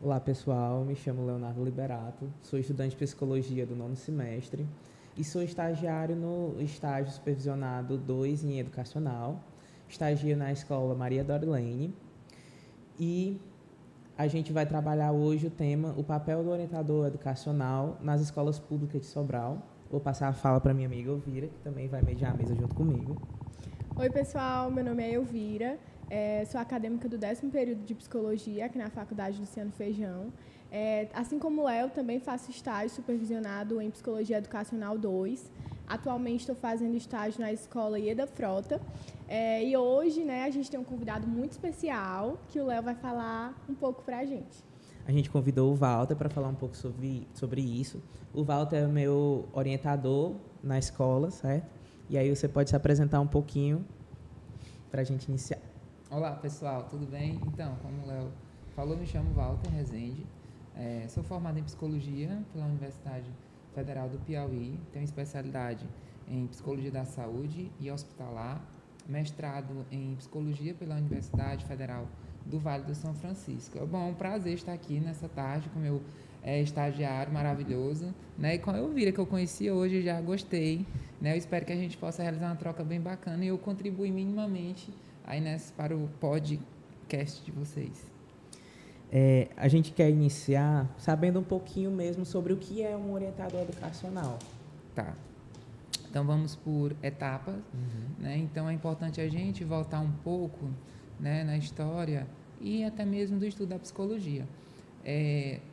Olá pessoal, me chamo Leonardo Liberato, sou estudante de psicologia do nono semestre e sou estagiário no estágio supervisionado 2 em educacional. Estagio na escola Maria Dorilene e a gente vai trabalhar hoje o tema o papel do orientador educacional nas escolas públicas de Sobral. Vou passar a fala para minha amiga Elvira, que também vai mediar a mesa junto comigo. Oi, pessoal, meu nome é Elvira, sou acadêmica do 10º período de Psicologia aqui na Faculdade Luciano Feijão. Assim como o Léo, também faço estágio supervisionado em Psicologia Educacional 2. Atualmente estou fazendo estágio na Escola Ieda Frota. E hoje, a gente tem um convidado muito especial que o Léo vai falar um pouco para a gente. A gente convidou o Walter para falar um pouco sobre isso. O Walter é meu orientador na escola, certo? E aí você pode se apresentar um pouquinho para a gente iniciar. Olá pessoal, tudo bem? Então, como o Léo falou, me chamo Walter Rezende, sou formado em Psicologia pela Universidade Federal do Piauí, tenho especialidade em Psicologia da Saúde e Hospitalar, mestrado em Psicologia pela Universidade Federal do Vale do São Francisco. É um prazer estar aqui nessa tarde com meu estagiário maravilhoso, né? E com a Elvira, que eu conheci hoje, já gostei, né? Eu espero que a gente possa realizar uma troca bem bacana e eu contribuir minimamente aí para o podcast de vocês. A gente quer iniciar sabendo um pouquinho mesmo sobre o que é um orientador educacional. Tá. Então vamos por etapas, né? Então é importante a gente voltar um pouco, né, na história e até mesmo do estudo da psicologia.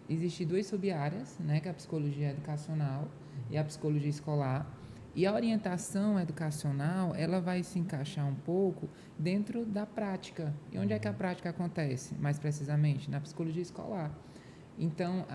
Existem duas sub-áreas, né, que é a psicologia educacional e a psicologia escolar. E a orientação educacional, ela vai se encaixar um pouco dentro da prática. E onde é que a prática acontece? Mais precisamente, na psicologia escolar. Então,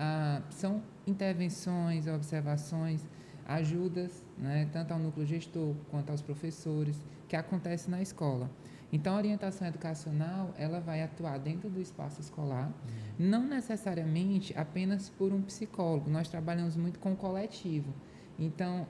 são intervenções, observações, ajudas, né, tanto ao núcleo gestor quanto aos professores, que acontecem na escola. Então, a orientação educacional, ela vai atuar dentro do espaço escolar, não necessariamente apenas por um psicólogo. Nós trabalhamos muito com o coletivo. Então,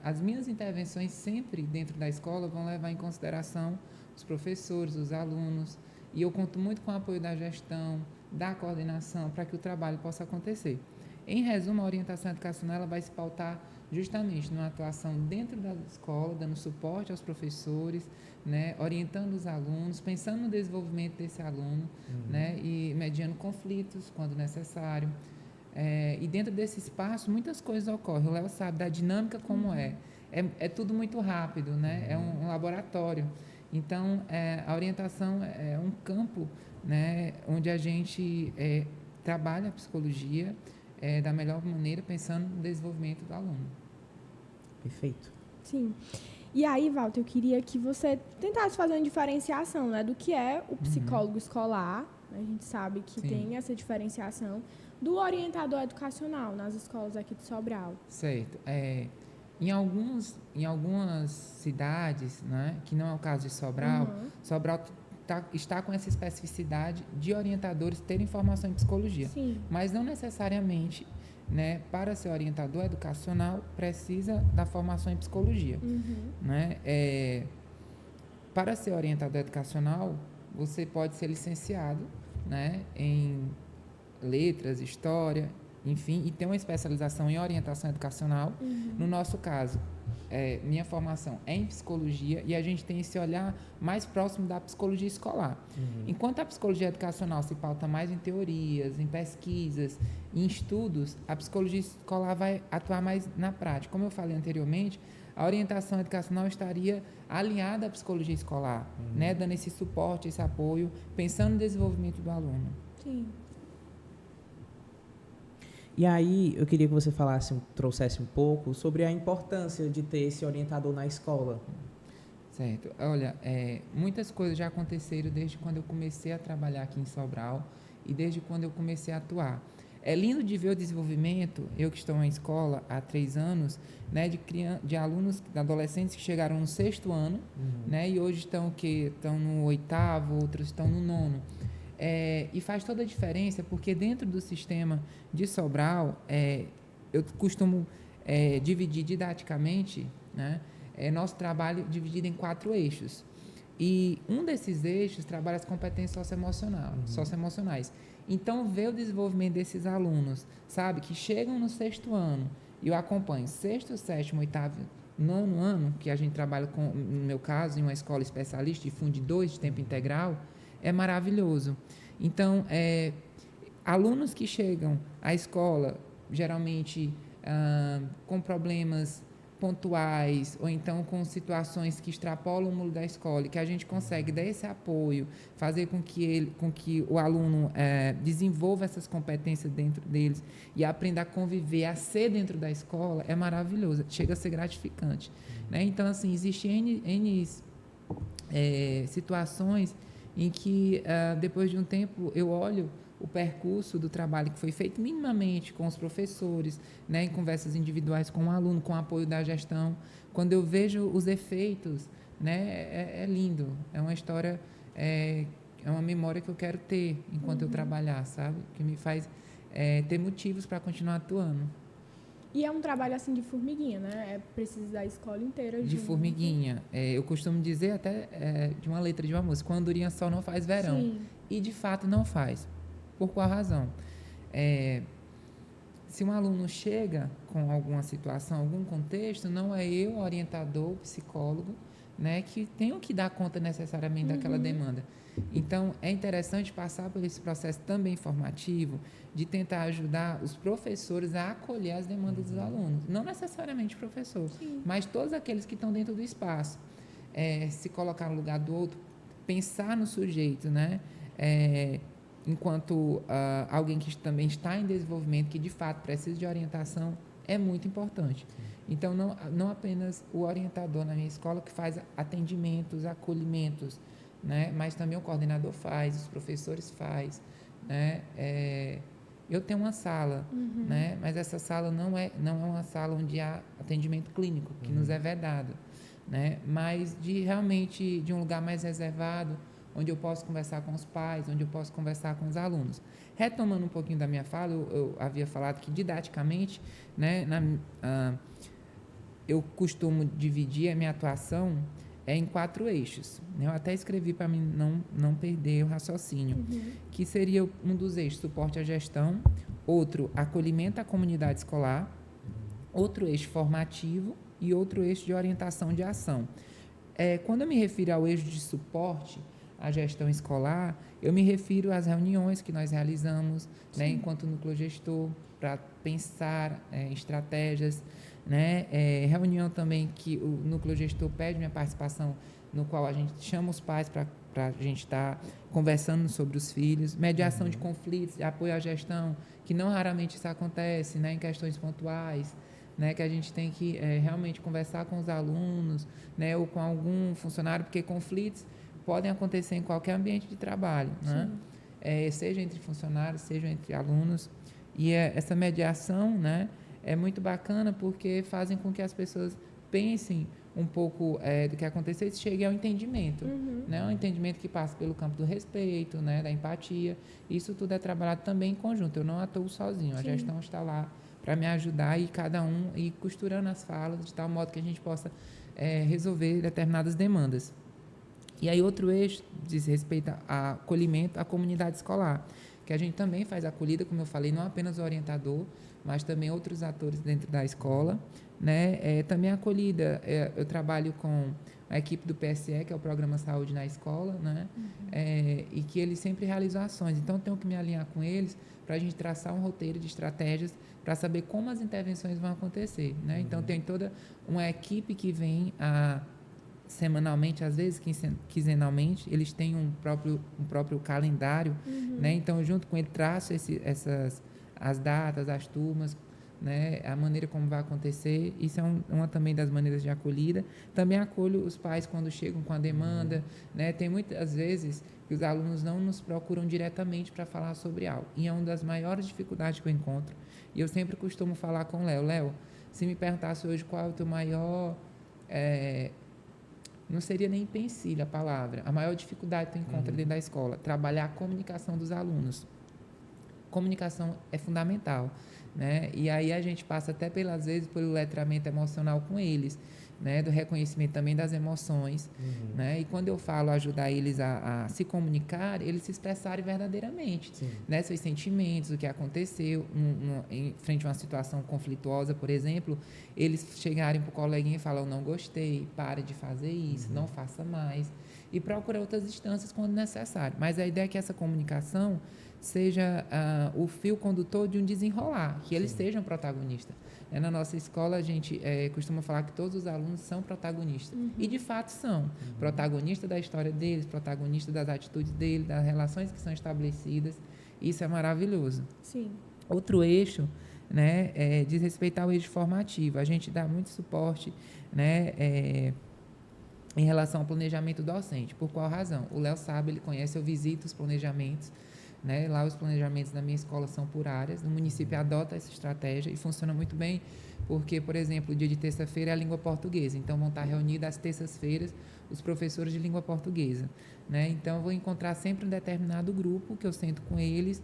as minhas intervenções sempre dentro da escola vão levar em consideração os professores, os alunos, e eu conto muito com o apoio da gestão, da coordenação, para que o trabalho possa acontecer. Em resumo, a orientação educacional ela vai se pautar justamente numa atuação dentro da escola, dando suporte aos professores, né, orientando os alunos, pensando no desenvolvimento desse aluno, né, e mediando conflitos quando necessário. E dentro desse espaço, muitas coisas ocorrem. O Léo sabe da dinâmica como é. É tudo muito rápido, né? É um laboratório. Então, a orientação é um campo, né, onde a gente trabalha a psicologia da melhor maneira, pensando no desenvolvimento do aluno. Perfeito. Sim. E aí, Walter, eu queria que você tentasse fazer uma diferenciação, né, do que é o psicólogo escolar. A gente sabe que Sim. tem essa diferenciação do orientador educacional nas escolas aqui de Sobral. Certo. Em algumas cidades, né, que não é o caso de Sobral, Sobral está com essa especificidade de orientadores terem formação em psicologia. Sim. Mas não necessariamente, né, para ser orientador educacional, precisa da formação em psicologia. Né? Para ser orientador educacional, você pode ser licenciado, né, em letras, história, enfim, e ter uma especialização em orientação educacional. No nosso caso, minha formação é em psicologia e a gente tem esse olhar mais próximo da psicologia escolar. Enquanto a psicologia educacional se pauta mais em teorias, em pesquisas, em estudos, a psicologia escolar vai atuar mais na prática. Como eu falei anteriormente, a orientação educacional estaria alinhada à psicologia escolar, né, dando esse suporte, esse apoio, pensando no desenvolvimento do aluno. Sim. E aí, eu queria que você trouxesse um pouco sobre a importância de ter esse orientador na escola. Certo. Olha, muitas coisas já aconteceram desde quando eu comecei a trabalhar aqui em Sobral e desde quando eu comecei a atuar. É lindo de ver o desenvolvimento, eu que estou na escola há 3 anos, né, de alunos, de adolescentes que chegaram no 6º ano, né, e hoje estão no 8º, outros estão no 9º. E faz toda a diferença, porque dentro do sistema de Sobral, eu costumo dividir didaticamente, né, nosso trabalho dividido em 4 eixos. E um desses eixos trabalha as competências socioemocionais. Então, ver o desenvolvimento desses alunos, sabe, que chegam no 6º ano, e eu acompanho 6º, 7º, 8º, 9º ano, que a gente trabalha com, no meu caso, em uma escola especialista de Fundo 2, de tempo integral, é maravilhoso. Então, alunos que chegam à escola, geralmente com problemas pontuais, ou então com situações que extrapolam o muro da escola, e que a gente consegue dar esse apoio, fazer com que o aluno desenvolva essas competências dentro deles e aprenda a conviver, a ser dentro da escola, é maravilhoso, chega a ser gratificante, né? Então, assim, existem N situações em que, depois de um tempo, eu olho o percurso do trabalho que foi feito minimamente com os professores, né, em conversas individuais com o aluno, com o apoio da gestão. Quando eu vejo os efeitos, né, é lindo. É uma história, é uma memória que eu quero ter enquanto eu trabalhar, sabe? Que me faz ter motivos para continuar atuando. E é um trabalho assim de formiguinha, né? É preciso da escola inteira De junto. formiguinha. Eu costumo dizer até de uma letra de uma música, quando andorinha só não faz verão. Sim. E de fato não faz. Por qual razão? Se um aluno chega com alguma situação, algum contexto, não é eu, orientador, psicólogo, né, que tenho que dar conta necessariamente daquela demanda. Então, é interessante passar por esse processo também formativo de tentar ajudar os professores a acolher as demandas dos alunos. Não necessariamente o professor, mas todos aqueles que estão dentro do espaço. Se colocar no lugar do outro, pensar no sujeito, né? Enquanto alguém que também está em desenvolvimento, que de fato precisa de orientação, é muito importante. Então, não apenas o orientador na minha escola que faz atendimentos, acolhimentos, né? Mas também o coordenador faz, os professores faz, né? Eu tenho uma sala, né? Mas essa sala não é uma sala onde há atendimento clínico, que nos é vedado, né? Mas realmente de um lugar mais reservado, onde eu posso conversar com os pais, onde eu posso conversar com os alunos. Retomando um pouquinho da minha fala, eu havia falado que didaticamente, né, eu costumo dividir a minha atuação em 4 eixos. Eu até escrevi para mim não perder o raciocínio, que seria um dos eixos, suporte à gestão, outro, acolhimento à comunidade escolar, outro eixo formativo e outro eixo de orientação de ação. Quando eu me refiro ao eixo de suporte à gestão escolar, eu me refiro às reuniões que nós realizamos, né, enquanto núcleo gestor, para pensar estratégias, né, reunião também que o núcleo gestor pede minha participação, no qual a gente chama os pais para a gente estar conversando sobre os filhos, mediação de conflitos, apoio à gestão, que não raramente isso acontece, né, em questões pontuais, né, que a gente tem que realmente conversar com os alunos, né, ou com algum funcionário, porque conflitos podem acontecer em qualquer ambiente de trabalho, né? Seja entre funcionários, seja entre alunos. E essa mediação, né, é muito bacana porque fazem com que as pessoas pensem um pouco do que aconteceu e cheguem ao entendimento, né? Um entendimento que passa pelo campo do respeito, né, da empatia. Isso tudo é trabalhado também em conjunto. Eu não atuo sozinho, a gestão está lá para me ajudar e cada um ir costurando as falas de tal modo que a gente possa resolver determinadas demandas. E aí outro eixo diz respeito a acolhimento à comunidade escolar, que a gente também faz acolhida, como eu falei, não apenas o orientador, mas também outros atores dentro da escola, né? Também a acolhida, eu trabalho com a equipe do PSE, que é o Programa Saúde na Escola, né? E que eles sempre realizam ações, então tenho que me alinhar com eles para a gente traçar um roteiro de estratégias para saber como as intervenções vão acontecer, né? Então tem toda uma equipe que vem semanalmente, às vezes quinzenalmente, eles têm um próprio calendário, né? Então, junto com ele, traço as datas, as turmas, né? A maneira como vai acontecer. Isso é uma também das maneiras de acolhida. Também acolho os pais quando chegam com a demanda, né? Tem muitas vezes que os alunos não nos procuram diretamente para falar sobre algo. E é uma das maiores dificuldades que eu encontro. E eu sempre costumo falar com o Léo. Léo, se me perguntasse hoje qual é o teu maior... não seria nem empecilho a palavra. A maior dificuldade que tu encontra dentro da escola, trabalhar a comunicação dos alunos. Comunicação é fundamental, né? E aí a gente passa até às vezes pelo letramento emocional com eles, né, do reconhecimento também das emoções, né, e quando eu falo ajudar eles a se comunicar, eles se expressarem verdadeiramente, né, seus sentimentos, o que aconteceu em frente a uma situação conflituosa, por exemplo, eles chegarem para o coleguinha e falar, eu não gostei, pare de fazer isso, não faça mais, e procura outras instâncias quando necessário. Mas a ideia é que essa comunicação seja o fio condutor de um desenrolar, que eles sejam protagonistas. Na nossa escola, a gente costuma falar que todos os alunos são protagonistas. E, de fato, são. Protagonistas da história deles, protagonistas das atitudes deles, das relações que são estabelecidas. Isso é maravilhoso. Sim. Outro eixo, né, diz respeito ao eixo formativo. A gente dá muito suporte, né, em relação ao planejamento docente. Por qual razão? O Léo sabe, ele conhece, eu visito os planejamentos, né? Lá os planejamentos da minha escola são por áreas, o município adota essa estratégia e funciona muito bem, porque, por exemplo, o dia de terça-feira é a língua portuguesa, então vão estar reunidos às terças-feiras os professores de língua portuguesa, né? Então eu vou encontrar sempre um determinado grupo que eu sento com eles,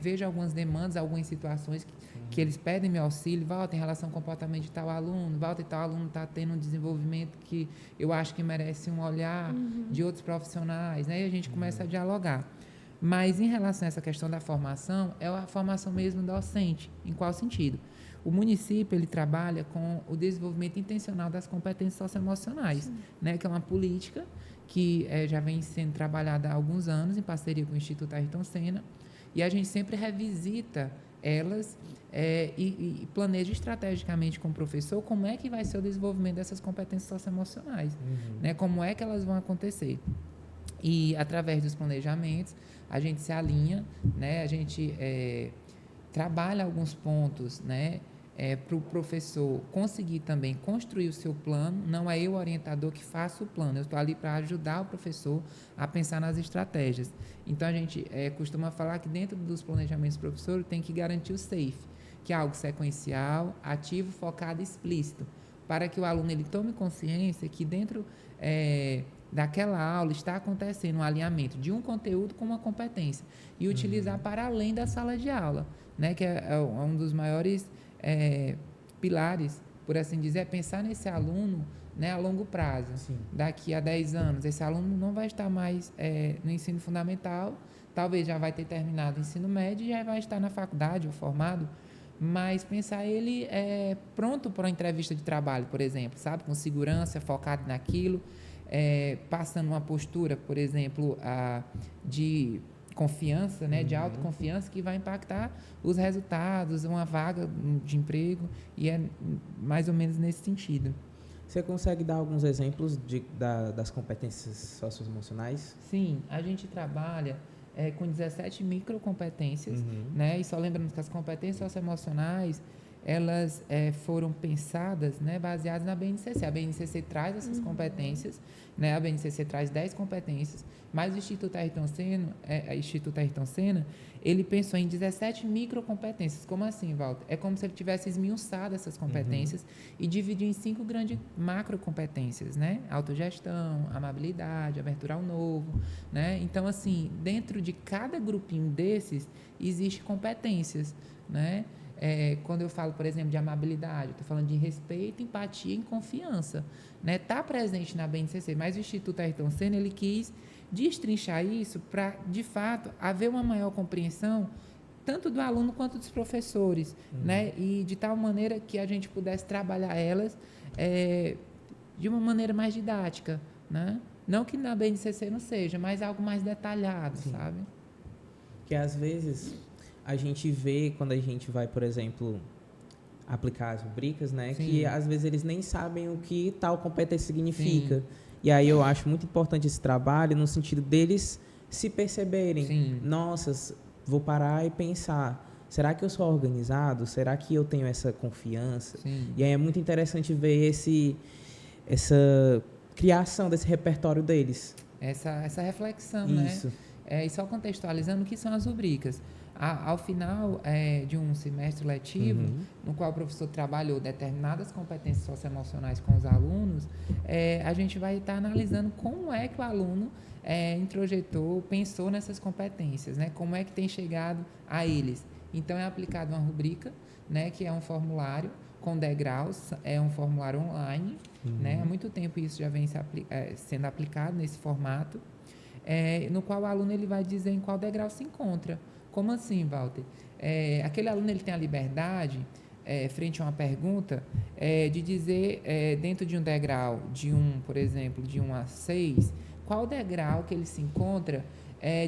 vejo algumas demandas, algumas situações que eles pedem meu auxílio. Walter, em relação ao comportamento de tal aluno, Walter, tal aluno está tendo um desenvolvimento que eu acho que merece um olhar de outros profissionais, né? E a gente começa a dialogar. Mas, em relação a essa questão da formação, é a formação mesmo docente. Em qual sentido? O município, ele trabalha com o desenvolvimento intencional das competências socioemocionais, né, que é uma política que já vem sendo trabalhada há alguns anos, em parceria com o Instituto Ayrton Senna, e a gente sempre revisita elas e planeja estrategicamente com o professor como é que vai ser o desenvolvimento dessas competências socioemocionais, né, como é que elas vão acontecer. E, através dos planejamentos, a gente se alinha, né? A gente trabalha alguns pontos, né? Para o professor conseguir também construir o seu plano. Não é eu, o orientador, que faço o plano. Eu estou ali para ajudar o professor a pensar nas estratégias. Então, a gente costuma falar que dentro dos planejamentos do professor tem que garantir o SAFE, que é algo sequencial, ativo, focado e explícito, para que o aluno ele tome consciência que dentro daquela aula está acontecendo um alinhamento de um conteúdo com uma competência e utilizar para além da sala de aula, né, que é um dos maiores pilares, por assim dizer, é pensar nesse aluno, né, a longo prazo. Daqui a 10 anos, esse aluno não vai estar mais no ensino fundamental, talvez já vai ter terminado o ensino médio e já vai estar na faculdade ou formado, mas pensar ele pronto para uma entrevista de trabalho, por exemplo, sabe, com segurança, focado naquilo, passando uma postura, por exemplo, de confiança, né, de autoconfiança, que vai impactar os resultados, uma vaga de emprego, e é mais ou menos nesse sentido. Você consegue dar alguns exemplos das competências socioemocionais? Sim, a gente trabalha com 17 microcompetências, né, e só lembrando que as competências socioemocionais, elas foram pensadas, né, baseadas na BNCC. A BNCC traz essas competências, né, a BNCC traz 10 competências, mas o Instituto Ayrton Senna, ele pensou em 17 microcompetências. Como assim, Walter? É como se ele tivesse esmiuçado essas competências e dividiu em 5 grandes macrocompetências, né? Autogestão, amabilidade, abertura ao novo, né? Então, assim, dentro de cada grupinho desses, existem competências, né? Quando eu falo, por exemplo, de amabilidade, eu estou falando de respeito, empatia e confiança, né? Está presente na BNCC, mas o Instituto Ayrton Senna, ele quis destrinchar isso para, de fato, haver uma maior compreensão tanto do aluno quanto dos professores, né? E de tal maneira que a gente pudesse trabalhar elas de uma maneira mais didática, né? Não que na BNCC não seja, mas algo mais detalhado, sabe? Que às vezes a gente vê quando a gente vai, por exemplo, aplicar as rubricas, né? Que às vezes eles nem sabem o que tal competência significa. E aí eu acho muito importante esse trabalho no sentido deles se perceberem. Nossa, vou parar e pensar, será que eu sou organizado? Será que eu tenho essa confiança? E aí é muito interessante ver essa criação desse repertório deles. Essa reflexão, Isso. né? E só contextualizando o que são as rubricas. Ao final de um semestre letivo, no qual o professor trabalhou determinadas competências socioemocionais com os alunos, a gente vai estar analisando como é que o aluno introjetou, pensou nessas competências, né? Como é que tem chegado a eles. Então, é aplicada uma rubrica, né, que é um formulário com degraus, é um formulário online, né? Há muito tempo isso já vem sendo aplicado nesse formato, no qual o aluno ele vai dizer em qual degrau se encontra. Como assim, Walter? Aquele aluno ele tem a liberdade, frente a uma pergunta, de dizer, dentro de um degrau, por exemplo, de 1 a 6, qual degrau que ele se encontra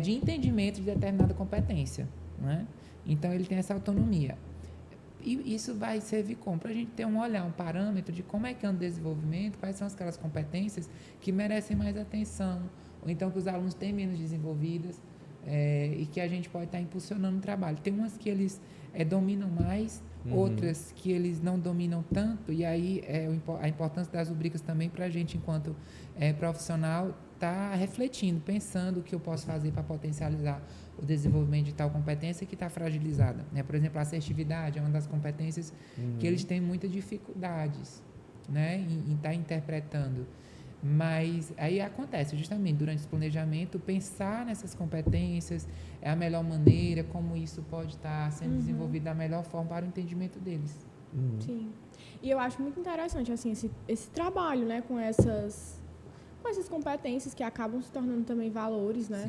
de entendimento de determinada competência, né? Então, ele tem essa autonomia. E isso vai servir como? Para a gente ter um olhar, um parâmetro de como é que anda o desenvolvimento, quais são aquelas competências que merecem mais atenção, ou então que os alunos têm menos desenvolvidas, e que a gente pode estar impulsionando o trabalho. Tem umas que eles dominam mais, outras que eles não dominam tanto, e aí a importância das rubricas também para a gente, enquanto profissional, tá refletindo, pensando o que eu posso fazer para potencializar o desenvolvimento de tal competência que está fragilizada, né? Por exemplo, a assertividade é uma das competências que eles têm muitas dificuldades, né, em estar interpretando. Mas aí acontece justamente durante esse planejamento, pensar nessas competências é a melhor maneira, como isso pode estar sendo desenvolvido da melhor forma para o entendimento deles. Sim. E eu acho muito interessante assim, esse trabalho, né, com essas competências que acabam se tornando também valores, né?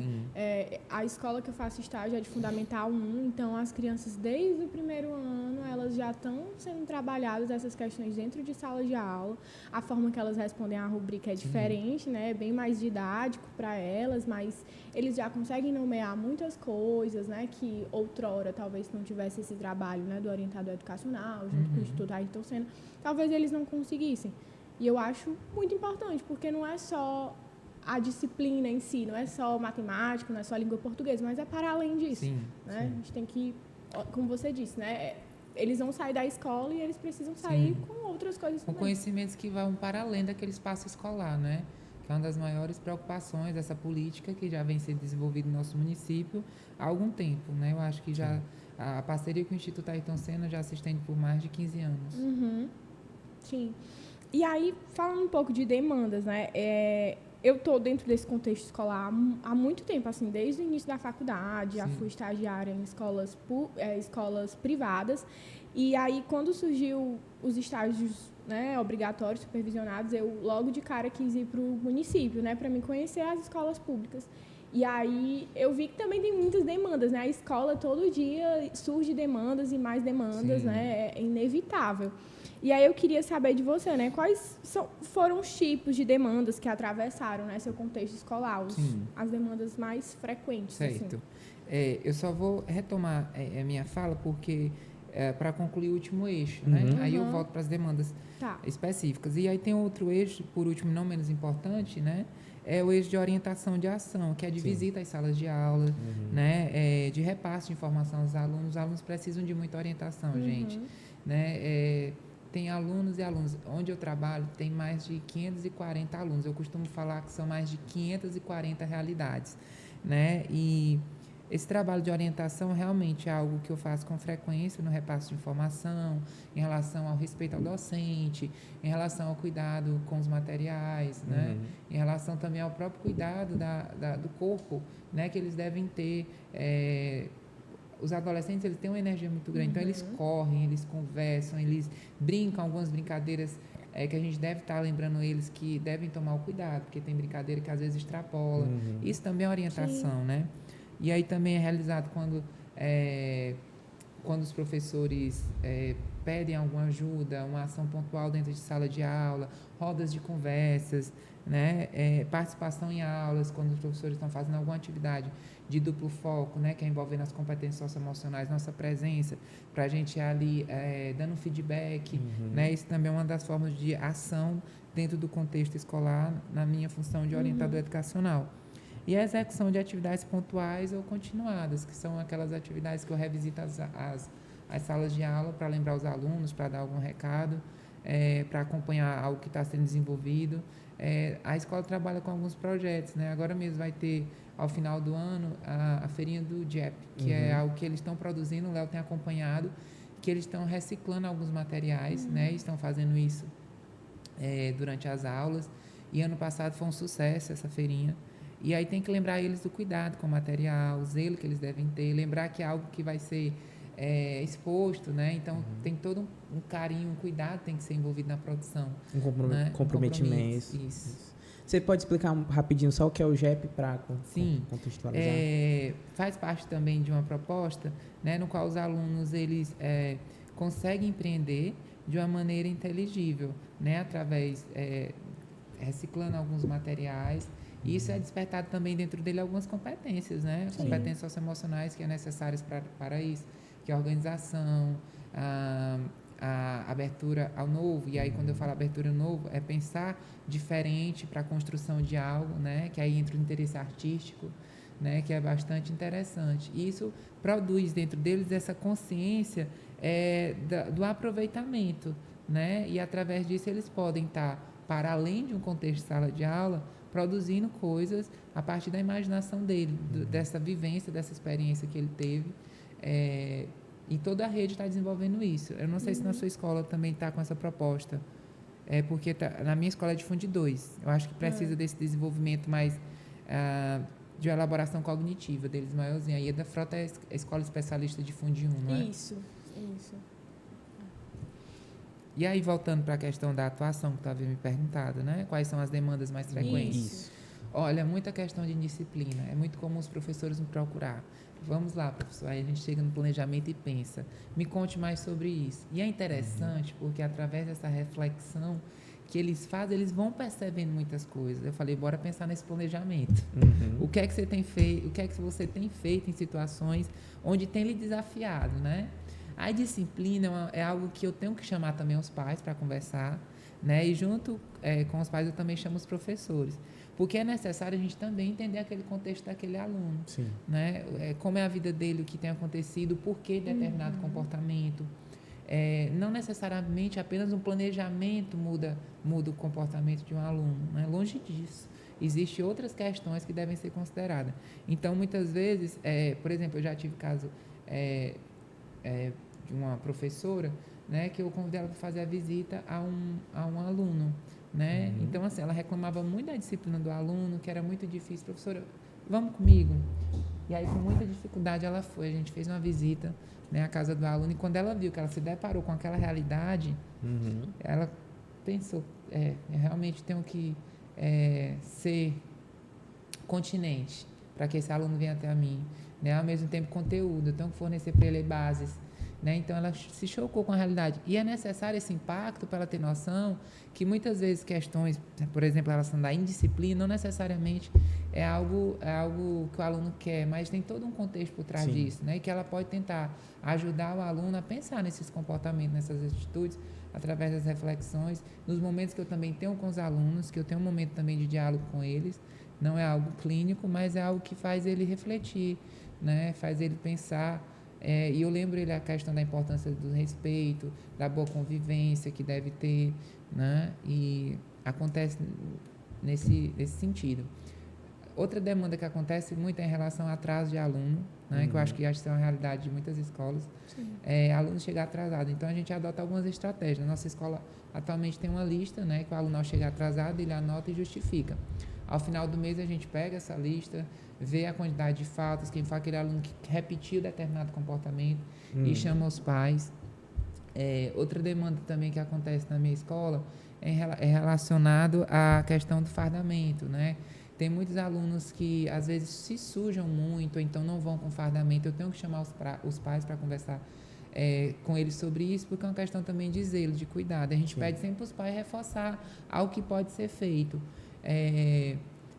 A escola que eu faço estágio é de Fundamental 1, então as crianças desde o primeiro ano, elas já estão sendo trabalhadas essas questões dentro de sala de aula. A forma que elas respondem à rubrica é diferente, né? É bem mais didático para elas, mas eles já conseguem nomear muitas coisas, né? Que outrora talvez não tivesse esse trabalho, né? Do orientador educacional, junto com o Instituto Ayrton Senna, talvez eles não conseguissem. E eu acho muito importante, porque não é só a disciplina em si, não é só matemática, não é só língua portuguesa, mas é para além disso. Sim, né? A gente tem que, como você disse, né? Eles vão sair da escola e eles precisam sair com outras coisas com também. conhecimentos que vão para além daquele espaço escolar, né? Que é uma das maiores preocupações dessa política que já vem sendo desenvolvida no nosso município há algum tempo, né? Eu acho que já a parceria com o Instituto Ayrton Senna já se estende por mais de 15 anos. Sim. E aí, falando um pouco de demandas, né? Eu estou dentro desse contexto escolar há muito tempo, assim, desde o início da faculdade, já fui estagiária em escolas privadas. E aí, quando surgiu os estágios, né, obrigatórios, supervisionados, eu logo de cara quis ir para o município, né, para me conhecer as escolas públicas. E aí eu vi que também tem muitas demandas, né? A escola todo dia surge demandas e mais demandas, né? É inevitável. E aí eu queria saber de você, né? Quais foram os tipos de demandas que atravessaram, né, seu contexto escolar, as demandas mais frequentes? Certo. Assim. Eu só vou retomar a minha fala porque para concluir o último eixo, né? Aí eu volto para as demandas específicas. E aí tem outro eixo, por último, não menos importante, né? É o eixo de orientação de ação, que é de visita às salas de aula, né? De repasse de informação aos alunos. Os alunos precisam de muita orientação, gente, né? Tem alunos e alunos. Onde eu trabalho tem mais de 540 alunos. Eu costumo falar que são mais de 540 realidades, né? E esse trabalho de orientação realmente é algo que eu faço com frequência no repasse de informação, em relação ao respeito ao docente, em relação ao cuidado com os materiais, né? Em relação também ao próprio cuidado do corpo, né? Que eles devem ter. Os adolescentes, eles têm uma energia muito grande, então eles correm, eles conversam, eles brincam, algumas brincadeiras que a gente deve estar lembrando eles que devem tomar o cuidado, porque tem brincadeira que às vezes extrapola. Isso também é orientação, né? E aí também é realizado quando os professores pedem alguma ajuda, uma ação pontual dentro de sala de aula, rodas de conversas, né? Participação em aulas, quando os professores estão fazendo alguma atividade de duplo foco, né? Que é envolvendo as competências socioemocionais, nossa presença, para a gente ir ali dando feedback, né? Isso também é uma das formas de ação dentro do contexto escolar, na minha função de orientador educacional. E a execução de atividades pontuais ou continuadas, que são aquelas atividades que eu revisito as salas de aula para lembrar os alunos, para dar algum recado, para acompanhar algo que está sendo desenvolvido. A escola trabalha com alguns projetos, né? Agora mesmo vai ter, ao final do ano, a feirinha do JEP, que é algo que eles estão produzindo, o Léo tem acompanhado, que eles estão reciclando alguns materiais, né? Estão fazendo isso durante as aulas. E ano passado foi um sucesso essa feirinha. E aí tem que lembrar eles do cuidado com o material, o zelo que eles devem ter, lembrar que é algo que vai ser exposto, né? Então tem todo um carinho, um cuidado tem que ser envolvido na produção. Um comprometimento. Isso. Você pode explicar rapidinho só o que é o GEP para Sim, contextualizar? faz parte também de uma proposta, né, no qual os alunos eles conseguem empreender de uma maneira inteligível, né, através reciclando alguns materiais. E isso é despertado também dentro dele algumas competências, né, competências socioemocionais que é necessárias para isso, que é a organização, a abertura ao novo. E aí, quando eu falo abertura ao novo, é pensar diferente para a construção de algo, né? Que aí entra o interesse artístico, né? Que é bastante interessante. E isso produz dentro deles essa consciência do aproveitamento, né? E através disso eles podem estar, para além de um contexto de sala de aula, produzindo coisas a partir da imaginação dele, dessa vivência, dessa experiência que ele teve. E toda a rede está desenvolvendo isso. Eu não sei se na sua escola também está com essa proposta. Porque na minha escola é de Fundi 2. Eu acho que precisa desse desenvolvimento mais de elaboração cognitiva deles maiorzinho. Aí a da Frota é a escola especialista de Fundi 1, não é? Isso. E aí, voltando para a questão da atuação que tu havia me perguntado, né? Quais são as demandas mais frequentes? Isso. Olha, muita questão de indisciplina. É muito comum os professores me procurar. Vamos lá, professor. Aí a gente chega no planejamento e pensa. Me conte mais sobre isso. E é interessante porque através dessa reflexão que eles fazem, eles vão percebendo muitas coisas. Eu falei, bora pensar nesse planejamento. O que é que você tem feito? O que é que você tem feito em situações onde tem lhe desafiado, né? A disciplina é algo que eu tenho que chamar também os pais para conversar, né? E junto com os pais eu também chamo os professores. Porque é necessário a gente também entender aquele contexto daquele aluno. Sim. Né? Como é a vida dele, o que tem acontecido, por que determinado comportamento. Não necessariamente apenas um planejamento muda o comportamento de um aluno. Né? Longe disso. Existem outras questões que devem ser consideradas. Então, muitas vezes, por exemplo, eu já tive caso de uma professora, né, que eu convidei ela para fazer a visita a um aluno. Né? Então, assim, ela reclamava muito da disciplina do aluno, que era muito difícil. Professora, vamos comigo? E aí, com muita dificuldade, ela foi. A gente fez uma visita, né, à casa do aluno, e quando ela viu que ela se deparou com aquela realidade, ela pensou, eu realmente tenho que ser continente para que esse aluno venha até a mim. Né? Ao mesmo tempo, conteúdo, eu tenho que fornecer para ele bases. Né? Então, ela se chocou com a realidade. E é necessário esse impacto para ela ter noção que muitas vezes questões, por exemplo, a relação da indisciplina, não necessariamente é algo que o aluno quer, mas tem todo um contexto por trás disso, né? E que ela pode tentar ajudar o aluno a pensar nesses comportamentos, nessas atitudes, através das reflexões, nos momentos que eu também tenho com os alunos, que eu tenho um momento também de diálogo com eles. Não é algo clínico, mas é algo que faz ele refletir, né? Faz ele pensar. E eu lembro ele a questão da importância do respeito, da boa convivência que deve ter, né? E acontece nesse sentido. Outra demanda que acontece muito é em relação ao atraso de aluno, né? Que eu acho que é uma realidade de muitas escolas. Aluno chegar atrasado. Então, a gente adota algumas estratégias. Na nossa escola, atualmente, tem uma lista, né? Que o aluno, ao chegar atrasado, ele anota e justifica. Ao final do mês, a gente pega essa lista, vê a quantidade de faltas, quem foi aquele aluno que repetiu determinado comportamento e chama os pais. Outra demanda também que acontece na minha escola é relacionado à questão do fardamento, né? Tem muitos alunos que, às vezes, se sujam muito, ou então não vão com fardamento. Eu tenho que chamar os pais para conversar com eles sobre isso, porque é uma questão também de zelo, de cuidado. A gente pede sempre para os pais reforçar algo que pode ser feito.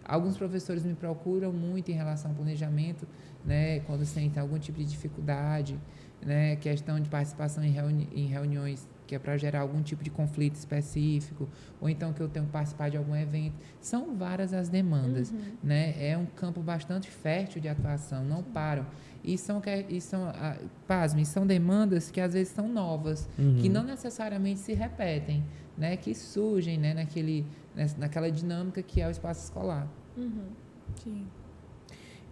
Alguns professores me procuram muito em relação ao planejamento, né, quando sentem algum tipo de dificuldade, né, questão de participação em reuniões que é para gerar algum tipo de conflito específico, ou então que eu tenho que participar de algum evento. São várias as demandas, né? É um campo bastante fértil de atuação, não param. Pasmem, são demandas que às vezes são novas, que não necessariamente se repetem, né? Que surgem, né, naquela dinâmica que é o espaço escolar. Sim.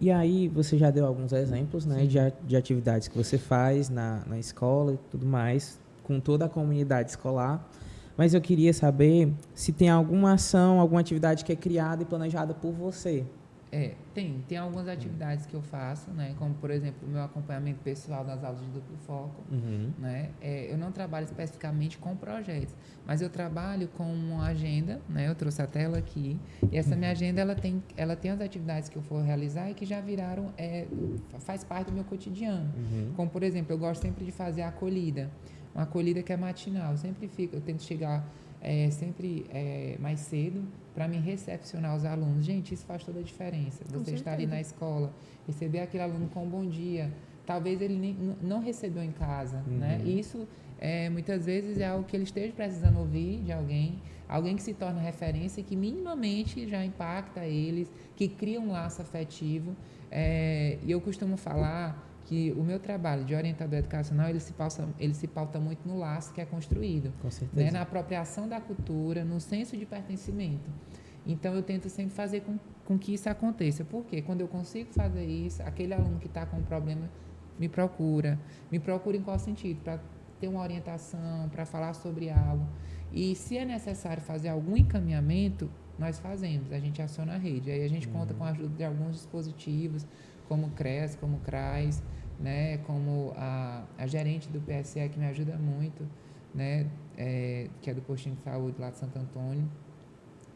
E aí, você já deu alguns exemplos, né, de atividades que você faz na escola e tudo mais, com toda a comunidade escolar, mas eu queria saber se tem alguma ação, alguma atividade que é criada e planejada por você, Tem algumas atividades que eu faço, né? Como, por exemplo, o meu acompanhamento pessoal das aulas de duplo foco, né? Eu não trabalho especificamente com projetos, mas eu trabalho com uma agenda, né? Eu trouxe a tela aqui, e essa minha agenda, ela tem as atividades que eu for realizar e que já viraram, faz parte do meu cotidiano. Como, por exemplo, eu gosto sempre de fazer a acolhida, uma acolhida que é matinal, eu tento chegar sempre mais cedo para me recepcionar os alunos. Gente, isso faz toda a diferença. Você estar ali na escola, receber aquele aluno com um bom dia, talvez ele não recebeu em casa, né? Isso, muitas vezes, é algo que ele esteja precisando ouvir de alguém que se torna referência, que minimamente já impacta eles, que cria um laço afetivo. E eu costumo falar que o meu trabalho de orientador educacional, ele se pauta muito no laço que é construído, Com certeza. né? Na apropriação da cultura, no senso de pertencimento. Então, eu tento sempre fazer com que isso aconteça. Porque quando eu consigo fazer isso, aquele aluno que está com um problema me procura em qual sentido? Para ter uma orientação, para falar sobre algo. E se é necessário fazer algum encaminhamento, nós fazemos, a gente aciona a rede. Aí a gente conta com a ajuda de alguns dispositivos, como o CRES, como o CRAS, né, como a gerente do PSE, que me ajuda muito, né, que é do postinho de saúde lá de Santo Antônio.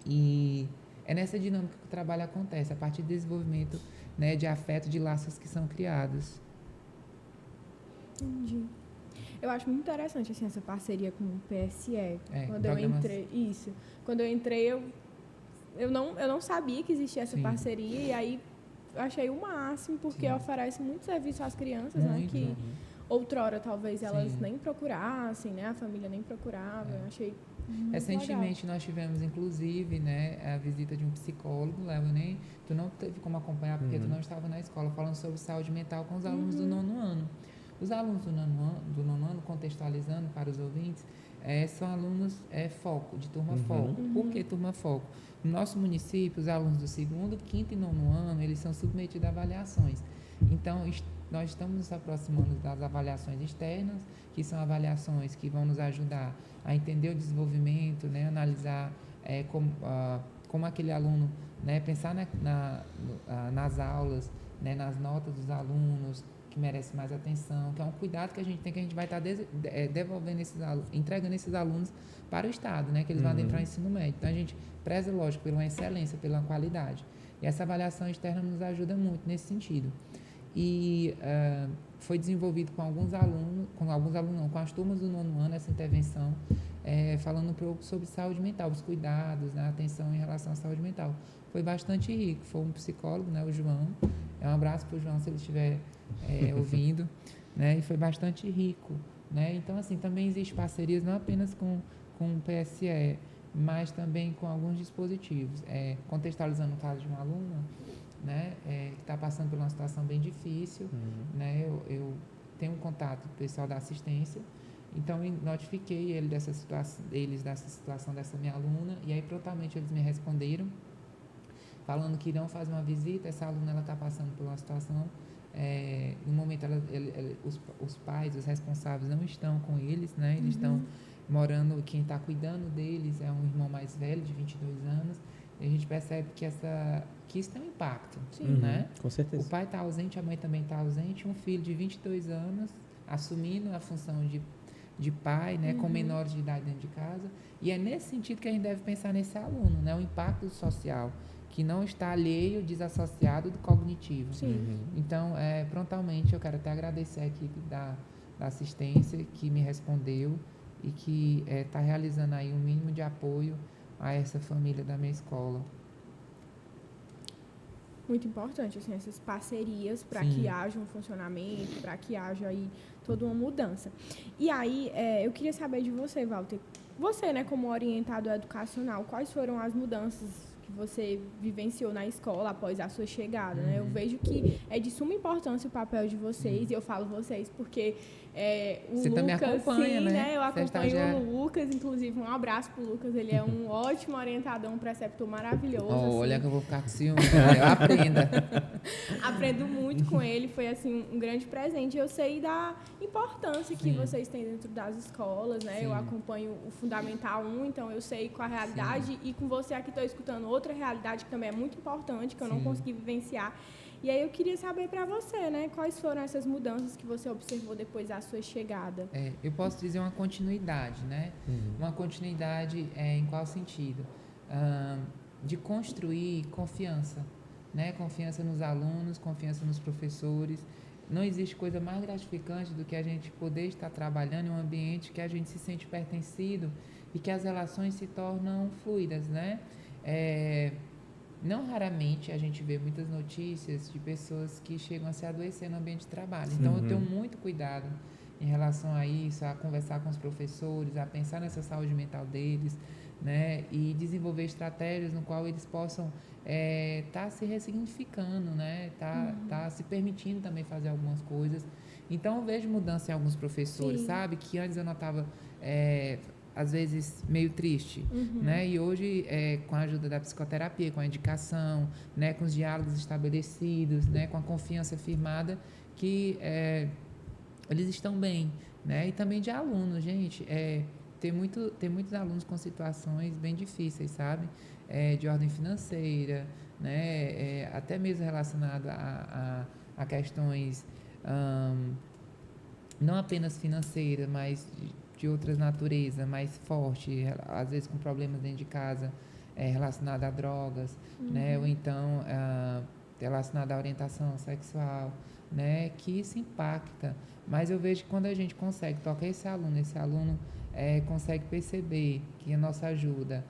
E é nessa dinâmica que o trabalho acontece, a partir do desenvolvimento, né, de afeto, de laços que são criados. Entendi. Eu acho muito interessante assim, essa parceria com o PSE. Quando eu entrei, eu não sabia que existia essa parceria, e aí eu achei o máximo, porque oferece muito serviço às crianças, né? Que outrora talvez elas nem procurassem, né? A família nem procurava. Eu achei muito Recentemente legal. nós tivemos, inclusive, né, a visita de um psicólogo, Léo, tu não teve como acompanhar porque tu não estava na escola, falando sobre saúde mental com os alunos do 9º ano. Os alunos do 9º ano, contextualizando para os ouvintes, são alunos foco, de turma foco. Por que turma foco? No nosso município, os alunos do 2º, 5º e 9º ano, eles são submetidos a avaliações. Então, nós estamos nos aproximando das avaliações externas, que são avaliações que vão nos ajudar a entender o desenvolvimento, né, analisar como aquele aluno, né, pensar nas aulas, né, nas notas dos alunos, que merece mais atenção, que é um cuidado que a gente tem, que a gente vai estar devolvendo entregando esses alunos para o Estado, né, que eles vão adentrar o ensino médio. Então, a gente preza, lógico, pela excelência, pela qualidade. E essa avaliação externa nos ajuda muito nesse sentido. E foi desenvolvido com as turmas do 9º ano, essa intervenção, falando um pouco sobre saúde mental, os cuidados, né, a atenção em relação à saúde mental. Foi bastante rico. Foi um psicólogo, né, o João. Um abraço para o João, se ele estiver ouvindo, né, e foi bastante rico, né. Então, assim, também existem parcerias não apenas com o PSE, mas também com alguns dispositivos. Contextualizando o caso de uma aluna, né, que está passando por uma situação bem difícil, né, eu tenho um contato com o pessoal da assistência, então eu notifiquei eles dessa situação dessa minha aluna, e aí prontamente eles me responderam, falando que irão fazer uma visita. Essa aluna está passando por uma situação, no momento os pais, os responsáveis não estão com eles, né, eles estão morando, quem está cuidando deles é um irmão mais velho, de 22 anos, e a gente percebe que isso tem um impacto, né? Com certeza. O pai está ausente, a mãe também está ausente, um filho de 22 anos assumindo a função de pai, né, com menores de idade dentro de casa, e é nesse sentido que a gente deve pensar nesse aluno, né, o impacto social, que não está alheio, desassociado do cognitivo. Então, prontamente, eu quero até agradecer a equipe da assistência que me respondeu e que está realizando aí um mínimo de apoio a essa família da minha escola. Muito importante, assim, essas parcerias para que haja um funcionamento, para que haja aí toda uma mudança. E aí, eu queria saber de você, Walter. Você, né, como orientador educacional, quais foram as mudanças que você vivenciou na escola após a sua chegada, né? Eu vejo que é de suma importância o papel de vocês, e eu falo vocês porque o você Lucas, também acompanha, sim, né? Eu acompanho o Lucas, inclusive um abraço pro Lucas, ele é um ótimo orientador, um preceptor maravilhoso. Assim. Olha que eu vou ficar com ciúme, eu Aprendo muito com ele, foi assim um grande presente. Eu sei da importância que vocês têm dentro das escolas, né? Eu acompanho o Fundamental 1, então eu sei com a realidade, e com você aqui estou escutando outra realidade que também é muito importante, que eu não consegui vivenciar. E aí eu queria saber para você, né, quais foram essas mudanças que você observou depois da sua chegada? Eu posso dizer uma continuidade, né? Uma continuidade em qual sentido? De construir confiança, né? Confiança nos alunos, confiança nos professores. Não existe coisa mais gratificante do que a gente poder estar trabalhando em um ambiente que a gente se sente pertencido e que as relações se tornam fluidas, né? Não raramente a gente vê muitas notícias de pessoas que chegam a se adoecer no ambiente de trabalho. Então, eu tenho muito cuidado em relação a isso, a conversar com os professores, a pensar nessa saúde mental deles, né? E desenvolver estratégias no qual eles possam estar se ressignificando, né? Tá se permitindo também fazer algumas coisas. Então, eu vejo mudança em alguns professores, sabe? Que antes eu notava... às vezes meio triste, né? E hoje, com a ajuda da psicoterapia, com a indicação, né? Com os diálogos estabelecidos, né? Com a confiança firmada, que eles estão bem, né? E também de alunos, gente, tem muitos alunos com situações bem difíceis, sabe? De ordem financeira, né? Até mesmo relacionado a questões não apenas financeiras, mas de outras naturezas, mais forte, às vezes com problemas dentro de casa, relacionado a drogas, né? Ou então relacionado à orientação sexual, né? Que isso impacta. Mas eu vejo que quando a gente consegue tocar esse aluno consegue perceber que a nossa ajuda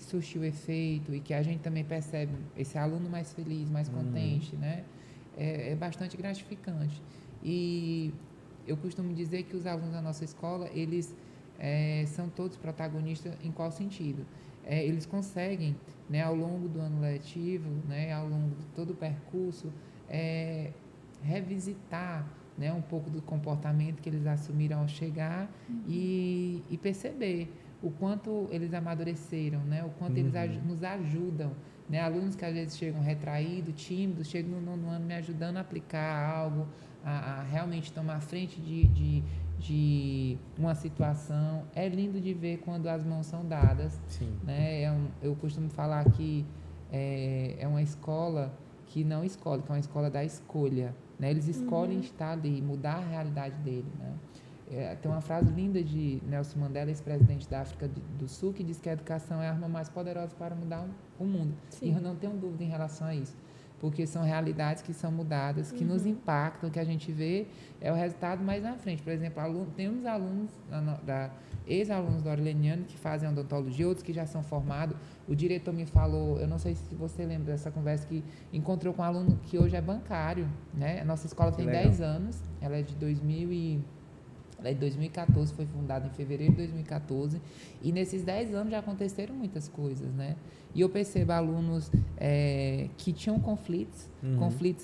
surtiu efeito e que a gente também percebe esse aluno mais feliz, mais contente, né? É bastante gratificante. E eu costumo dizer que os alunos da nossa escola, eles são todos protagonistas em qual sentido? Eles conseguem, né, ao longo do ano letivo, né, ao longo de todo o percurso, revisitar, né, um pouco do comportamento que eles assumiram ao chegar e perceber o quanto eles amadureceram, né, o quanto eles nos ajudam. Né, alunos que às vezes chegam retraídos, tímidos, chegam no nono ano me ajudando a aplicar algo, a realmente tomar frente de uma situação. É lindo de ver quando as mãos são dadas. Né? Eu costumo falar que é uma escola que não escolhe, que é uma escola da escolha. Né? Eles escolhem estar ali, mudar a realidade dele. Né? Tem uma frase linda de Nelson Mandela, ex-presidente da África do Sul, que diz que a educação é a arma mais poderosa para mudar o mundo. Sim. E eu não tenho dúvida em relação a isso, porque são realidades que são mudadas, que nos impactam, que a gente vê o resultado mais na frente. Por exemplo, temos alunos, ex-alunos da Aureliano que fazem odontologia, outros que já são formados. O diretor me falou, eu não sei se você lembra dessa conversa, que encontrou com um aluno que hoje é bancário. Né? A nossa escola tem 10 anos, ela é de 2014, foi fundada em fevereiro de 2014, e nesses 10 anos já aconteceram muitas coisas, né? E eu percebo alunos que tinham conflitos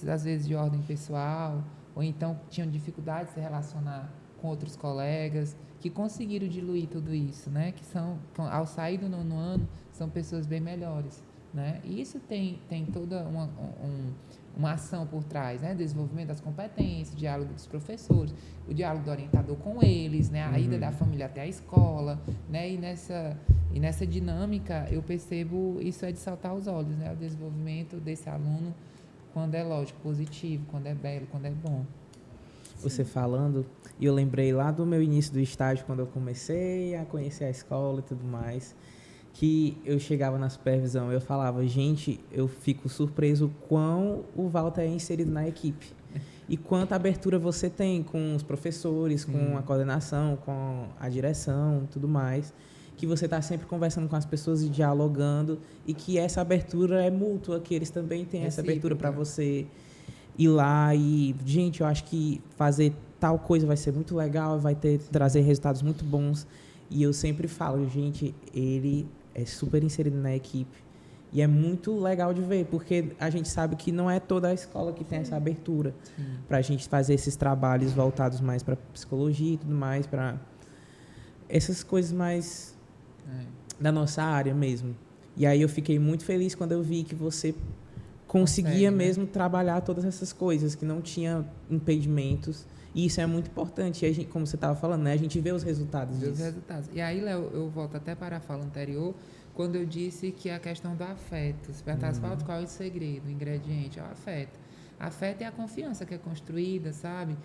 às vezes de ordem pessoal, ou então tinham dificuldade de se relacionar com outros colegas, que conseguiram diluir tudo isso, né? Que são, ao sair do nono ano, são pessoas bem melhores, né? E isso tem toda uma ação por trás, né? Desenvolvimento das competências, diálogo dos professores, o diálogo do orientador com eles, né? A ida da família até a escola, né? E nessa dinâmica eu percebo isso de saltar os olhos, né? O desenvolvimento desse aluno, quando é lógico, positivo, quando é belo, quando é bom. Você falando, e eu lembrei lá do meu início do estágio, quando eu comecei a conhecer a escola e tudo mais, que eu chegava na supervisão e eu falava, gente, eu fico surpreso quão o Walter é inserido na equipe e quanta abertura você tem com os professores, com a coordenação, com a direção, tudo mais, que você está sempre conversando com as pessoas e dialogando, e que essa abertura é mútua, que eles também têm essa abertura para você ir lá e, gente, eu acho que fazer tal coisa vai ser muito legal, vai trazer resultados muito bons. E eu sempre falo, gente, ele é super inserido na equipe. E é muito legal de ver, porque a gente sabe que não é toda a escola que tem essa abertura para a gente fazer esses trabalhos voltados mais para psicologia e tudo mais, para essas coisas mais da nossa área mesmo. E aí eu fiquei muito feliz quando eu vi que você conseguia mesmo trabalhar todas essas coisas, que não tinha impedimentos. E isso é muito importante. E a gente, como você estava falando, né? A gente vê os resultados disso. E aí, Léo, eu volto até para a fala anterior, quando eu disse que a questão do afeto. Se perguntasse, qual é o segredo, o ingrediente? É o afeto. Afeto é a confiança que é construída, sabe?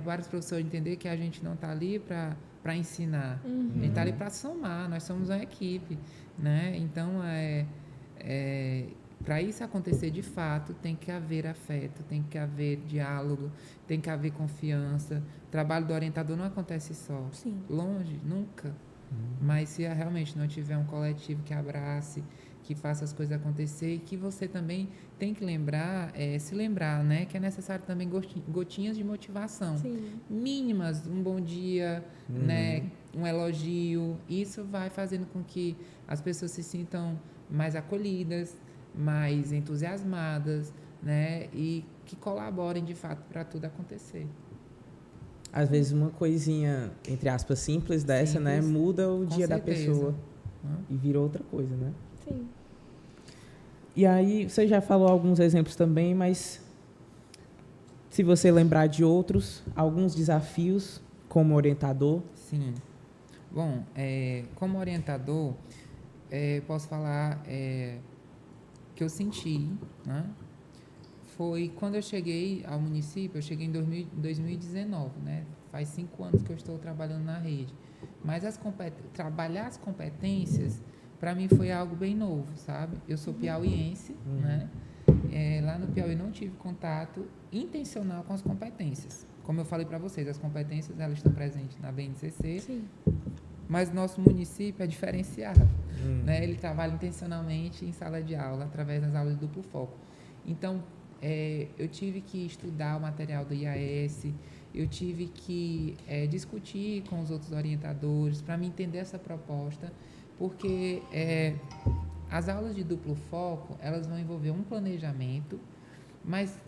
Para os professores entender que a gente não está ali para ensinar. A gente está ali para somar, nós somos uma equipe, né? Então, para isso acontecer de fato, tem que haver afeto, tem que haver diálogo, tem que haver confiança. O trabalho do orientador não acontece só. Sim. Longe, nunca. Mas se realmente não tiver um coletivo que abrace, que faça as coisas acontecer, e que você também tem que lembrar, se lembrar, né, que é necessário também gotinhas de motivação. Sim. Mínimas, um bom dia, né, um elogio. Isso vai fazendo com que as pessoas se sintam mais acolhidas, mais entusiasmadas, né, e que colaborem de fato para tudo acontecer. Às vezes uma coisinha, entre aspas, simples dessa, né, muda o dia da pessoa e vira outra coisa, né? Sim. E aí, você já falou alguns exemplos também, mas se você lembrar de outros, alguns desafios como orientador. Sim. Bom, como orientador, posso falar que eu senti, né? Foi quando eu cheguei ao município, eu cheguei em 2019, né? Faz 5 anos que eu estou trabalhando na rede. Mas trabalhar as competências, para mim foi algo bem novo, sabe? Eu sou piauiense, né? Lá no Piauí não tive contato intencional com as competências. Como eu falei para vocês, as competências elas estão presentes na BNCC, Sim. mas nosso município é diferenciado, né? Ele trabalha intencionalmente em sala de aula, através das aulas de duplo foco. Então, eu tive que estudar o material do IAS, eu tive que discutir com os outros orientadores para me entender essa proposta, porque as aulas de duplo foco, elas vão envolver um planejamento, mas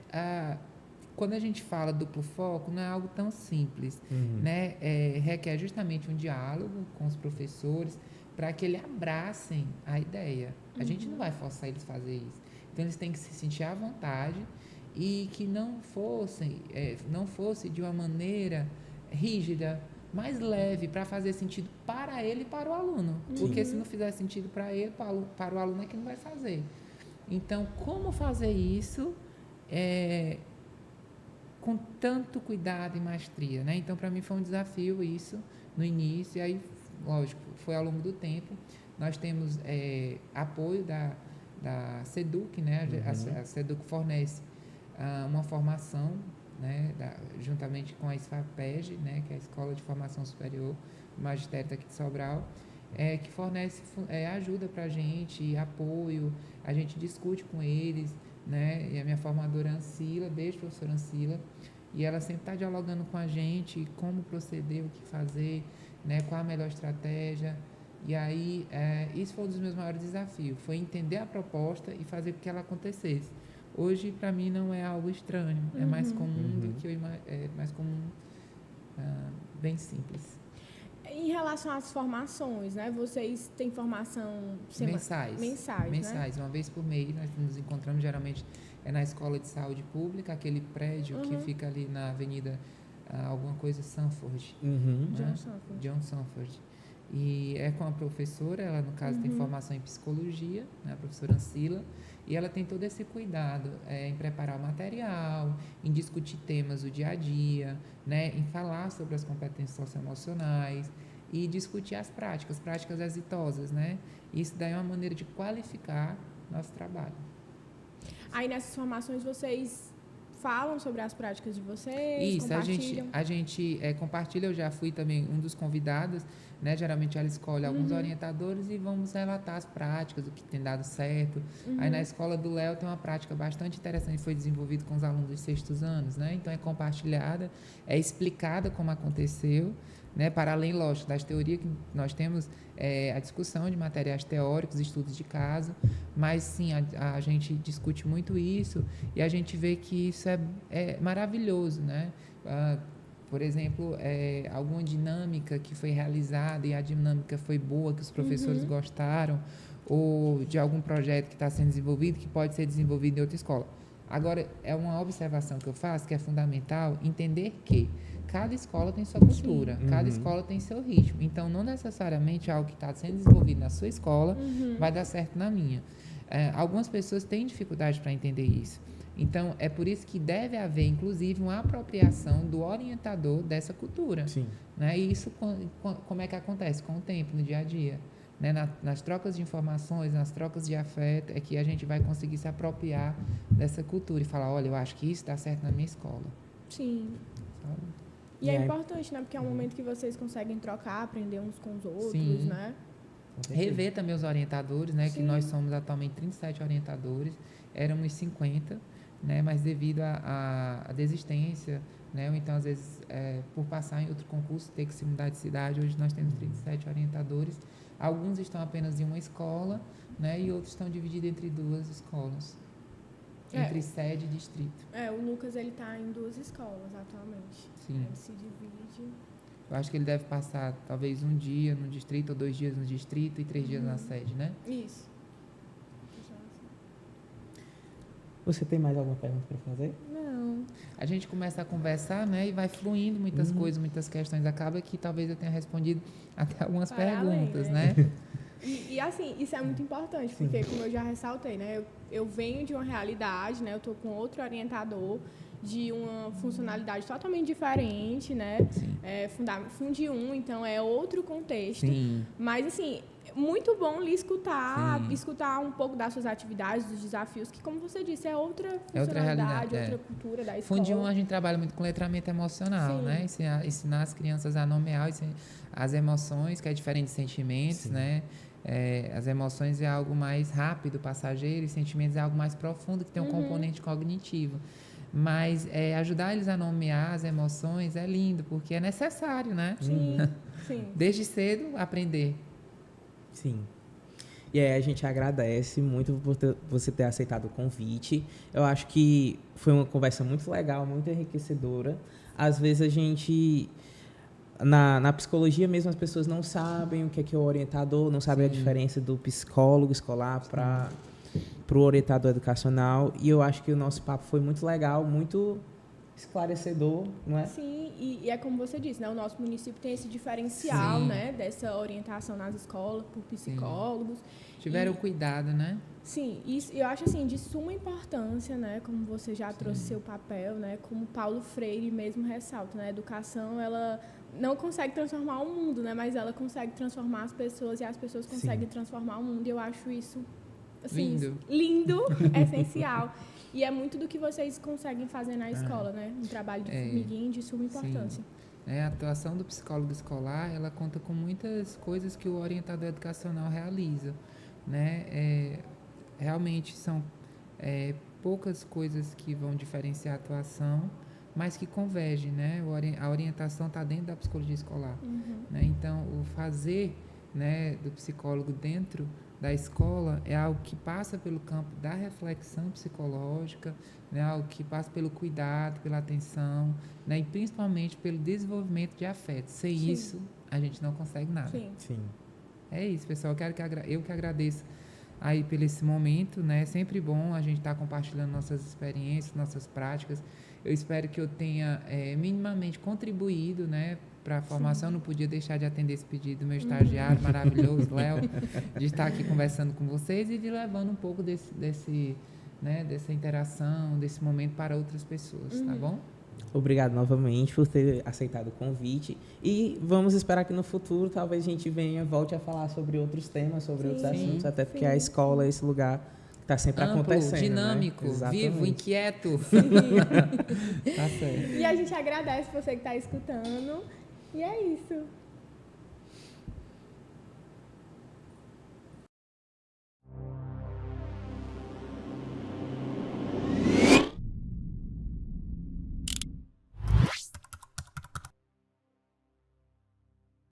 quando a gente fala duplo foco, não é algo tão simples, né? Requer justamente um diálogo com os professores para que eles abracem a ideia. A gente não vai forçar eles a fazer isso. Então, eles têm que se sentir à vontade e que não fosse de uma maneira rígida, mais leve, para fazer sentido para ele e para o aluno. Porque se não fizer sentido para ele, para o aluno é que não vai fazer. Então, como fazer isso com tanto cuidado e maestria, né? Então, para mim foi um desafio isso no início, e aí, lógico, foi ao longo do tempo. Nós temos apoio da SEDUC, né? A SEDUC fornece uma formação, né? Juntamente com a SFAPEG, né? Que é a Escola de Formação Superior do Magistério daqui de Sobral, que fornece ajuda para a gente, apoio, a gente discute com eles, né? E a minha formadora Ancila, beijo, professora Ancila, e ela sempre está dialogando com a gente, como proceder, o que fazer, né? Qual a melhor estratégia. E aí, isso foi um dos meus maiores desafios, foi entender a proposta e fazer com que ela acontecesse. Hoje, para mim, não é algo estranho, é mais comum do que mais comum, bem simples. Em relação às formações, né? Vocês têm formação mensais, né? Uma vez por mês nós nos encontramos, geralmente na Escola de Saúde Pública, aquele prédio que fica ali na Avenida alguma coisa Sanford, né? John Sanford. E com a professora, ela no caso tem formação em psicologia, né? A professora Ancila, e ela tem todo esse cuidado em preparar o material, em discutir temas do dia a dia, né? Em falar sobre as competências socioemocionais e discutir as práticas exitosas, né? Isso daí é uma maneira de qualificar nosso trabalho. Aí nessas formações vocês falam sobre as práticas de vocês, isso, compartilham? a gente compartilha, eu já fui também um dos convidados, né? Geralmente ela escolhe alguns orientadores e vamos relatar as práticas, o que tem dado certo. Aí na escola do Léo tem uma prática bastante interessante, foi desenvolvida com os alunos dos 6º anos, né? Então é compartilhada, é explicada como aconteceu, né? Para além, lógico, das teorias que nós temos, a discussão de materiais teóricos, estudos de caso, mas sim, a gente discute muito isso e a gente vê que isso é maravilhoso, né? Por exemplo, alguma dinâmica que foi realizada e a dinâmica foi boa, que os professores gostaram, ou de algum projeto que está sendo desenvolvido, que pode ser desenvolvido em outra escola. Agora, é uma observação que eu faço que é fundamental entender que cada escola tem sua cultura, cada escola tem seu ritmo. Então, não necessariamente algo que está sendo desenvolvido na sua escola vai dar certo na minha. Algumas pessoas têm dificuldade para entender isso. Então, é por isso que deve haver, inclusive, uma apropriação do orientador dessa cultura. Sim. Né? E isso, como é que acontece? Com o tempo, no dia a dia. Né? Nas trocas de informações, nas trocas de afeto, é que a gente vai conseguir se apropriar dessa cultura e falar, olha, eu acho que isso dá certo na minha escola. Sim. Sabe? E é importante, né? Porque é um momento que vocês conseguem trocar, aprender uns com os outros, Sim. né? Rever também os orientadores, né? Sim. Que nós somos atualmente 37 orientadores, éramos 50, né? Mas devido à desistência, né? Ou então, às vezes, por passar em outro concurso, ter que se mudar de cidade, hoje nós temos 37 orientadores. Alguns estão apenas em uma escola, né? E outros estão divididos entre 2 escolas. Entre sede e distrito. O Lucas, ele tá em 2 escolas atualmente. Sim. Ele se divide. Eu acho que ele deve passar talvez um dia no distrito, ou 2 dias no distrito e 3 dias na sede, né? Isso. Você tem mais alguma pergunta para fazer? Não. A gente começa a conversar, né? E vai fluindo muitas coisas, muitas questões. Acaba que talvez eu tenha respondido até algumas perguntas, além, né? E assim, isso é muito importante, porque como eu já ressaltei, né? Eu venho de uma realidade, né? Eu tô com outro orientador de uma funcionalidade totalmente diferente, né? Sim. Fundi 1, então é outro contexto. Sim. Mas, assim, muito bom lhe escutar um pouco das suas atividades, dos desafios, que, como você disse, é outra funcionalidade, outra cultura da escola. Fundi 1, a gente trabalha muito com letramento emocional, né? Ensinar as crianças a nomear as emoções, que é diferente de sentimentos, né? As emoções é algo mais rápido, passageiro, e sentimentos é algo mais profundo, que tem um componente cognitivo. Mas ajudar eles a nomear as emoções é lindo, porque é necessário, né? Sim, sim. Desde cedo, aprender. Sim. E aí a gente agradece muito por você ter aceitado o convite. Eu acho que foi uma conversa muito legal, muito enriquecedora. Às vezes a gente... Na psicologia mesmo, as pessoas não sabem o que é o orientador, não sabem a diferença do psicólogo escolar para o orientador educacional. E eu acho que o nosso papo foi muito legal, muito esclarecedor, não é? Sim, e é como você disse, né? O nosso município tem esse diferencial, né? Dessa orientação nas escolas por psicólogos. Tiveram cuidado, né? Sim, isso eu acho assim de suma importância, né? Como você já trouxe seu papel, né? Como Paulo Freire mesmo ressalta, né? A educação, ela não consegue transformar o mundo, né? Mas ela consegue transformar as pessoas e as pessoas conseguem transformar o mundo. E eu acho isso assim, lindo, essencial. E é muito do que vocês conseguem fazer na escola, né? Um trabalho de formiguinha de suma importância. A atuação do psicólogo escolar, ela conta com muitas coisas que o orientador educacional realiza, né? Realmente são poucas coisas que vão diferenciar a atuação, mas que convergem, né? A orientação está dentro da psicologia escolar, né? Então, o fazer, né, do psicólogo dentro da escola é algo que passa pelo campo da reflexão psicológica, né, algo que passa pelo cuidado, pela atenção, né, e principalmente pelo desenvolvimento de afeto. Sem isso, a gente não consegue nada. Sim. É isso, pessoal. Eu que agradeço aí por esse momento, né? É sempre bom a gente estar compartilhando nossas experiências, nossas práticas. Eu espero que eu tenha minimamente contribuído, né, para a formação. Não podia deixar de atender esse pedido do meu estagiário maravilhoso, Léo, de estar aqui conversando com vocês e de levando um pouco dessa interação, desse momento para outras pessoas, tá bom? Obrigado novamente por ter aceitado o convite e vamos esperar que no futuro talvez a gente volte a falar sobre outros temas, sobre outros assuntos, até porque a escola é esse lugar que está sempre acontecendo, dinâmico, né? vivo, inquieto. Tá certo. E a gente agradece você que está escutando. E é isso.